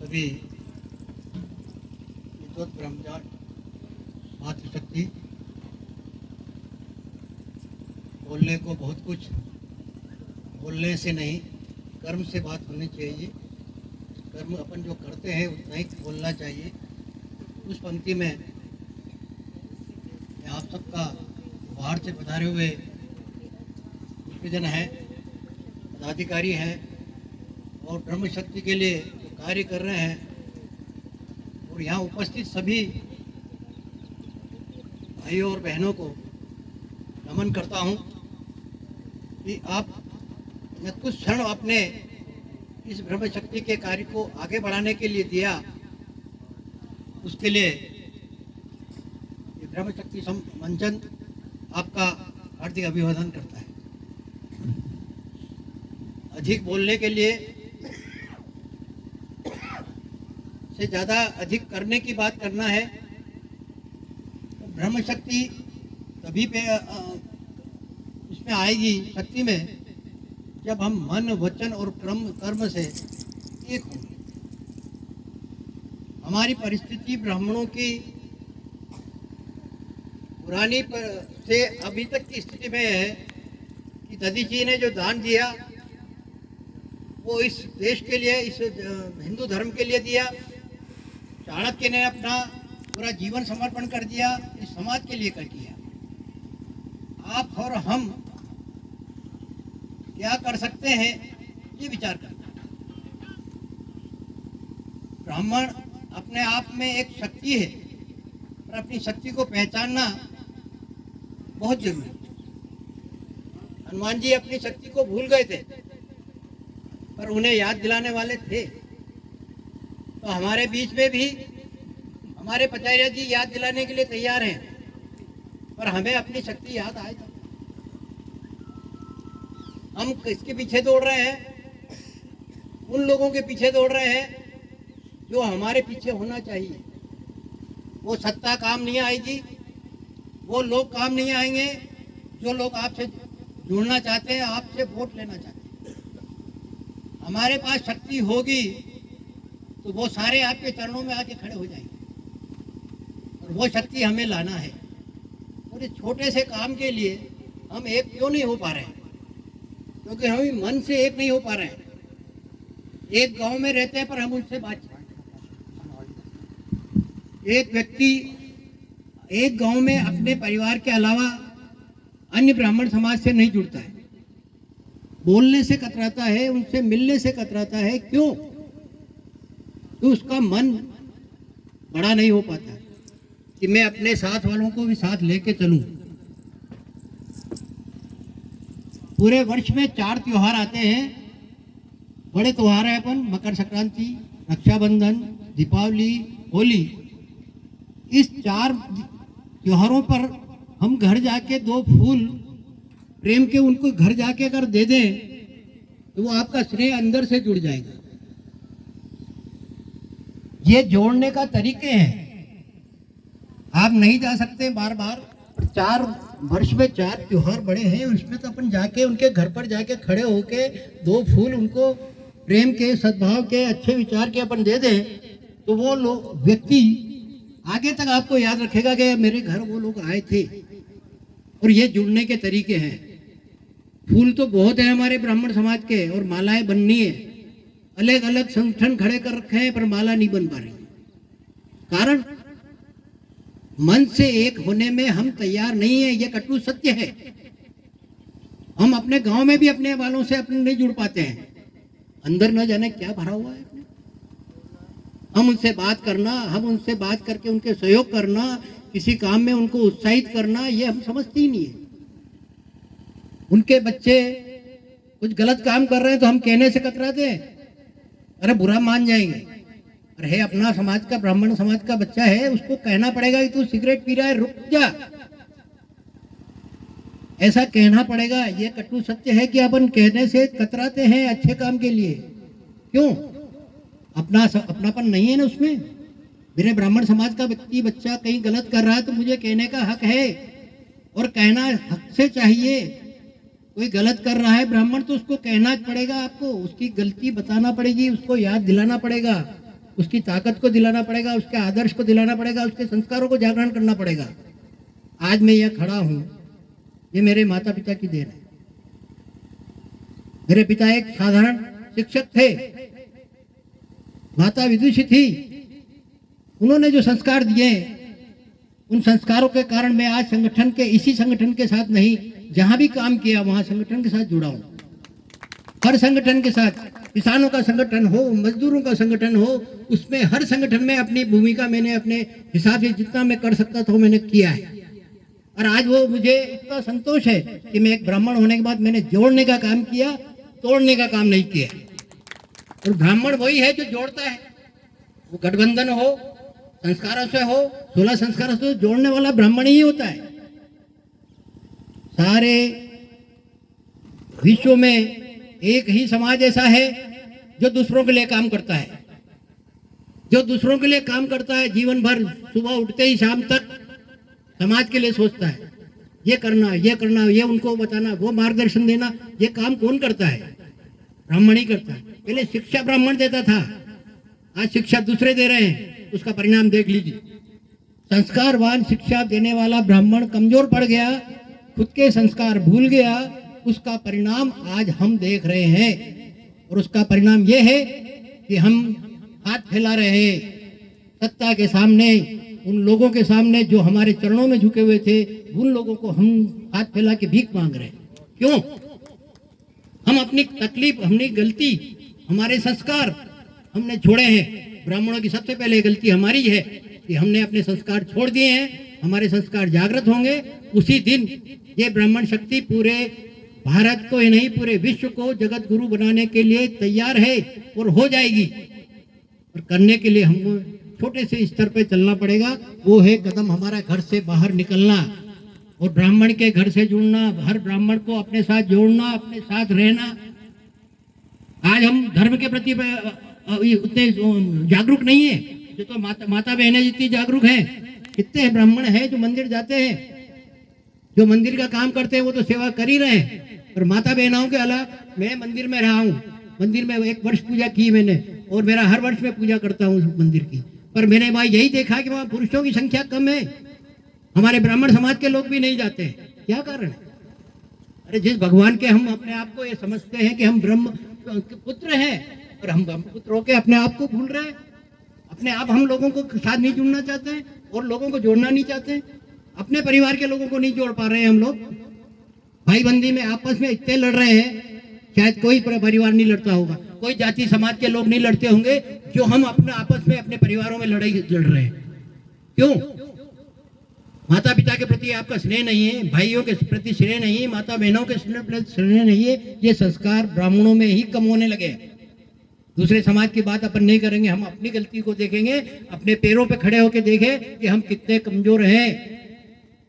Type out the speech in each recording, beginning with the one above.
सभी विद्वत ब्रह्मचार मातृशक्ति, बोलने को बहुत कुछ, बोलने से नहीं कर्म से बात होनी चाहिए। कर्म अपन जो करते हैं उतना ही बोलना चाहिए। उस पंक्ति में आप सबका बाहर से पधारे हुए जन है, पदाधिकारी हैं और ब्रह्म शक्ति के लिए जो कार्य कर रहे हैं, और यहाँ उपस्थित सभी भाइयों और बहनों को नमन करता हूँ कि आप ने कुछ क्षण अपने इस ब्रह्म शक्ति के कार्य को आगे बढ़ाने के लिए दिया। उसके लिए ये ब्रह्म शक्ति मंचन आपका हार्दिक अभिवादन करता है। अधिक बोलने के लिए से ज़्यादा अधिक करने की बात करना है तो ब्रह्म शक्ति तभी पे उसमें आएगी शक्ति में जब हम मन, वचन और कर्म से एक होंगे। हमारी परिस्थिति ब्राह्मणों की पुरानी से अभी तक की स्थिति में है कि दधी जी ने जो दान दिया वो इस देश के लिए, इस हिंदू धर्म के लिए दिया। चाणक्य ने अपना पूरा जीवन समर्पण कर दिया, इस समाज के लिए कर दिया। आप और हम क्या कर सकते हैं ये विचार करना। ब्राह्मण अपने आप में एक शक्ति है, पर अपनी शक्ति को पहचानना बहुत जरूरी है। हनुमान जी अपनी शक्ति को भूल गए थे, पर उन्हें याद दिलाने वाले थे। तो हमारे बीच में भी हमारे पचार्य जी याद दिलाने के लिए तैयार हैं, पर हमें अपनी शक्ति याद आए तो हम किसके पीछे दौड़ रहे हैं? उन लोगों के पीछे दौड़ रहे हैं जो हमारे पीछे होना चाहिए। वो सत्ता काम नहीं आएगी, वो लोग काम नहीं आएंगे जो लोग आपसे जुड़ना चाहते हैं, आपसे वोट लेना चाहते हैं। हमारे पास शक्ति होगी तो वो सारे आपके चरणों में आके खड़े हो जाएंगे, और वो शक्ति हमें लाना है। और इस छोटे से काम के लिए हम एक क्यों नहीं हो पा रहे हैं? क्योंकि हम मन से एक नहीं हो पा रहे हैं। एक गांव में रहते हैं पर हम उनसे बात, एक व्यक्ति एक गांव में अपने परिवार के अलावा अन्य ब्राह्मण समाज से नहीं जुड़ता है, बोलने से कतराता है, उनसे मिलने से कतराता है। क्यों? तो उसका मन बड़ा नहीं हो पाता कि मैं अपने साथ वालों को भी साथ लेके चलूं। पूरे वर्ष में 4 त्योहार आते हैं, बड़े त्योहार है अपन, मकर संक्रांति, रक्षाबंधन, दीपावली, होली। इस 4 त्योहारों पर हम घर जाके 2 फूल प्रेम के उनको घर जाके अगर दे दें तो वो आपका स्नेह अंदर से जुड़ जाएगा। ये जोड़ने का तरीके हैं। आप नहीं जा सकते बार बार। 4 वर्ष में 4 त्योहार बड़े हैं, उसमें तो अपन जाके उनके घर पर जाके खड़े होके 2 फूल उनको प्रेम के, सद्भाव के, अच्छे विचार के अपन दे दें तो वो लोग, व्यक्ति आगे तक आपको याद रखेगा कि मेरे घर वो लोग आए थे। और ये जुड़ने के तरीके हैं। फूल तो बहुत है हमारे ब्राह्मण समाज के, और मालाएं बननी है। अलग अलग संगठन खड़े कर रखे हैं पर माला नहीं बन पा रही। कारण मन से एक होने में हम तैयार नहीं है, ये कटु सत्य है। हम अपने गांव में भी अपने वालों से अपने नहीं जुड़ पाते हैं। अंदर न जाने क्या भरा हुआ है अपने। हम उनसे बात करना, हम उनसे बात करके उनके सहयोग करना, किसी काम में उनको उत्साहित करना, ये हम समझते ही नहीं है। उनके बच्चे कुछ गलत काम कर रहे हैं तो हम कहने से कतराते हैं, अरे बुरा मान जाएंगे। अरे अपना समाज का, ब्राह्मण समाज का बच्चा है, उसको कहना पड़ेगा कि तू सिगरेट पी रहा है, रुक जा। ऐसा कहना पड़ेगा। ये कटु सत्य है कि अपन कहने से कतराते हैं अच्छे काम के लिए। क्यों? अपनापन नहीं है ना उसमें। मेरे ब्राह्मण समाज का व्यक्ति, बच्चा कहीं गलत कर रहा है तो मुझे कहने का हक है, और कहना हक से चाहिए। कोई गलत कर रहा है ब्राह्मण तो उसको कहना पड़ेगा, आपको उसकी गलती बताना पड़ेगी, उसको याद दिलाना पड़ेगा। उसकी ताकत को दिलाना पड़ेगा, उसके आदर्श को दिलाना पड़ेगा, उसके संस्कारों को जागरण करना पड़ेगा। आज मैं यह खड़ा हूँ, ये मेरे माता पिता की देन है। मेरे पिता एक साधारण शिक्षक थे, माता विदुषी थी। उन्होंने जो संस्कार दिए, उन संस्कारों के कारण मैं आज संगठन के, इसी संगठन के साथ नहीं, जहां भी काम किया वहां संगठन के साथ जुड़ा हूं। हर संगठन के साथ, किसानों का संगठन हो, मजदूरों का संगठन हो, उसमें हर संगठन में अपनी भूमिका मैंने अपने हिसाब से जितना मैं कर सकता था वो मैंने किया है। और आज वो मुझे इतना संतोष है कि मैं एक ब्राह्मण होने के बाद मैंने जोड़ने का काम किया, तोड़ने का काम नहीं किया। और ब्राह्मण वही है जो जोड़ता है, वो गठबंधन हो, संस्कारों से हो, 16 संस्कारों से जोड़ने वाला ब्राह्मण ही होता है। सारे विश्व में एक ही समाज ऐसा है जो दूसरों के लिए काम करता है, जो दूसरों के लिए काम करता है। जीवन भर सुबह उठते ही शाम तक समाज के लिए सोचता है, ये करना, ये करना, ये उनको बताना, वो मार्गदर्शन देना। ये काम कौन करता है? ब्राह्मण ही करता है। पहले शिक्षा ब्राह्मण देता था, आज शिक्षा दूसरे दे रहे हैं, उसका परिणाम देख लीजिए। संस्कारवान शिक्षा देने वाला ब्राह्मण कमजोर पड़ गया, खुद के संस्कार भूल गया, उसका परिणाम आज हम देख रहे हैं। और उसका परिणाम यह है कि हम हाथ फैला रहे हैं सत्ता के सामने, उन लोगों के सामने जो हमारे चरणों में झुके हुए थे, उन लोगों को हम हाथ फैला के भीख मांग रहे हैं। क्यों? हम अपनी तकलीफ, अपनी गलती, हमारे संस्कार हमने छोड़े हैं। ब्राह्मणों की सबसे पहले गलती हमारी है कि हमने अपने संस्कार छोड़ दिए हैं। हमारे संस्कार जागृत होंगे, उसी दिन ये ब्राह्मण शक्ति पूरे भारत को ही नहीं, पूरे विश्व को जगत गुरु बनाने के लिए तैयार है और हो जाएगी। और करने के लिए हमको छोटे से स्तर पे चलना पड़ेगा। वो है कदम हमारा घर से बाहर निकलना और ब्राह्मण के घर से जुड़ना, हर ब्राह्मण को अपने साथ जोड़ना, अपने साथ रहना। आज हम धर्म के प्रति उतने जागरूक नहीं है, जो तो माता बहनें जितनी जागरूक हैं। कितने ब्राह्मण हैं जो मंदिर जाते हैं, जो मंदिर का काम करते हैं, वो तो सेवा कर ही रहे हैं। और माता बहनों के अलावा मैं मंदिर में रहा हूँ, मंदिर में 1 वर्ष पूजा की मैंने, और मेरा हर वर्ष में पूजा करता हूँ मंदिर की। पर मैंने वहाँ यही देखा कि वहाँ पुरुषों की संख्या कम है, हमारे ब्राह्मण समाज के लोग भी नहीं जाते हैं। क्या कारण है? अरे जिस भगवान के हम अपने आप को ये समझते हैं कि हम ब्रह्म पुत्र हैं, और हम ब्रह्म पुत्र होके अपने आप को भूल रहे हैं। अपने आप हम लोगों को साथ नहीं जुड़ना चाहते हैं और लोगों को जोड़ना नहीं चाहते हैं। अपने परिवार के लोगों को नहीं जोड़ पा रहे हैं हम लोग। भाई बंदी में आपस में इतने लड़ रहे हैं, शायद कोई परिवार नहीं लड़ता होगा, कोई जाति समाज के लोग नहीं लड़ते होंगे जो हम अपने आपस में अपने परिवारों में लड़ाई लड़ रहे हैं। क्यों? माता पिता के प्रति आपका स्नेह नहीं है, भाइयों के प्रति स्नेह नहीं है, माता बहनों के स्नेह नहीं है। ये संस्कार ब्राह्मणों में ही कम होने लगे। दूसरे समाज की बात अपन नहीं करेंगे, हम अपनी गलती को देखेंगे, अपने पैरों पे खड़े होकर देखें कि हम कितने कमजोर हैं,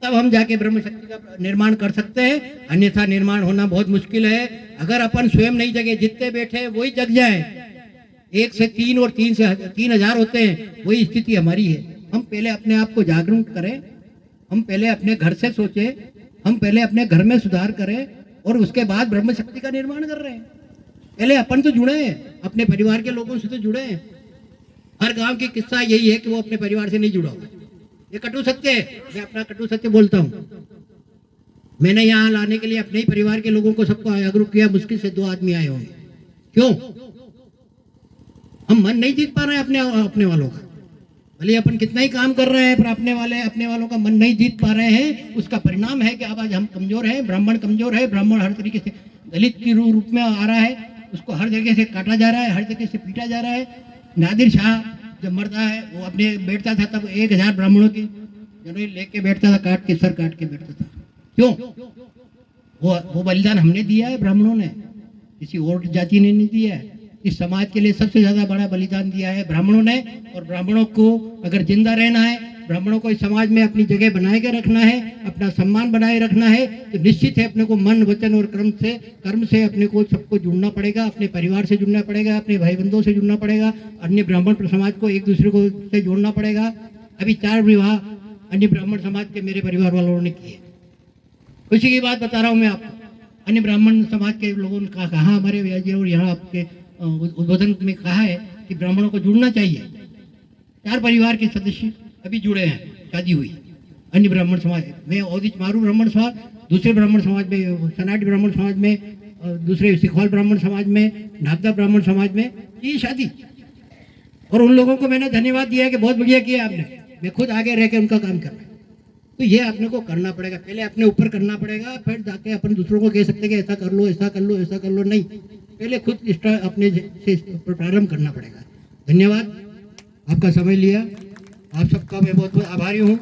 तब हम जाके ब्रह्म शक्ति का निर्माण कर सकते हैं। अन्यथा निर्माण होना बहुत मुश्किल है। अगर अपन स्वयं नहीं जगे, जितने बैठे हैं वही जग जाए, 1 से 3 और 3 से 3000 होते हैं, वही स्थिति हमारी है। हम पहले अपने आप को जागरूक करें, हम पहले अपने घर से सोचें, हम पहले अपने घर में सुधार करें, और उसके बाद ब्रह्म शक्ति का निर्माण कर रहे हैं। पहले अपन तो जुड़े हैं, अपने परिवार के लोगों से तो जुड़े हैं। हर गांव की किस्सा यही है कि वो अपने परिवार से नहीं जुड़ा हुआ। ये कटु सत्य है, मैं अपना कटु सत्य बोलता हूँ। मैंने यहाँ लाने के लिए अपने ही परिवार के लोगों को सबको जागरूक किया, मुश्किल से 2 आदमी आए होंगे। क्यों? हम मन नहीं जीत पा रहे हैं अपने वालों का। भले अपन कितना ही काम कर रहे हैं, पर अपने वालों का मन नहीं जीत पा रहे हैं। उसका परिणाम है कि अब आज हम कमजोर हैं, ब्राह्मण कमजोर है। ब्राह्मण हर तरीके से दलित के रूप में आ रहा है, उसको हर जगह से काटा जा रहा है, हर जगह से पीटा जा रहा है। नादिर शाह जब मरता है, वो अपने बैठता था तब 1000 ब्राह्मणों की जनरल लेके बैठता था, काट के सर काट के बैठता था। क्यों? वो बलिदान हमने दिया है, ब्राह्मणों ने, किसी और जाति ने नहीं दिया है। इस समाज के लिए सबसे ज्यादा बड़ा बलिदान दिया है ब्राह्मणों ने। और ब्राह्मणों को अगर जिंदा रहना है, ब्राह्मणों को इस समाज में अपनी जगह बनाए के रखना है, अपना सम्मान बनाए रखना है, तो निश्चित है अपने को मन, वचन और कर्म से अपने को सबको जुड़ना पड़ेगा। अपने परिवार से जुड़ना पड़ेगा, अपने भाई बंधुओं से जुड़ना पड़ेगा, अन्य ब्राह्मण समाज को एक दूसरे को से जोड़ना पड़ेगा। अभी 4 विवाह अन्य ब्राह्मण समाज के मेरे परिवार वालों ने किए। खुशी की बात बता रहा हूँ मैं आपको। अन्य ब्राह्मण समाज के लोगों ने कहा, हमारे व्याजी और यहाँ आपके उद्बोधन में कहा है कि ब्राह्मणों को जुड़ना चाहिए। 4 परिवार के सदस्य अभी जुड़े हैं, शादी हुई। अन्य ब्राह्मण समाज में औदिच मारू ब्राह्मण समाज, दूसरे ब्राह्मण समाज में सनाटी ब्राह्मण समाज में, दूसरे सिखौल ब्राह्मण समाज में, नागदा ब्राह्मण समाज में ये शादी। और उन लोगों को मैंने धन्यवाद दिया कि बहुत बढ़िया किया आपने, मैं खुद आगे रह के उनका काम कर रहा हूँ। तो ये आपने को करना पड़ेगा, पहले अपने ऊपर करना पड़ेगा, फिर जाके अपन दूसरों को कह सकते कि ऐसा कर लो, ऐसा कर लो, ऐसा कर लो। नहीं, पहले खुद अपने से प्रारंभ करना पड़ेगा। धन्यवाद, आपका समय लिया, आप सबका मैं बहुत बहुत आभारी हूँ।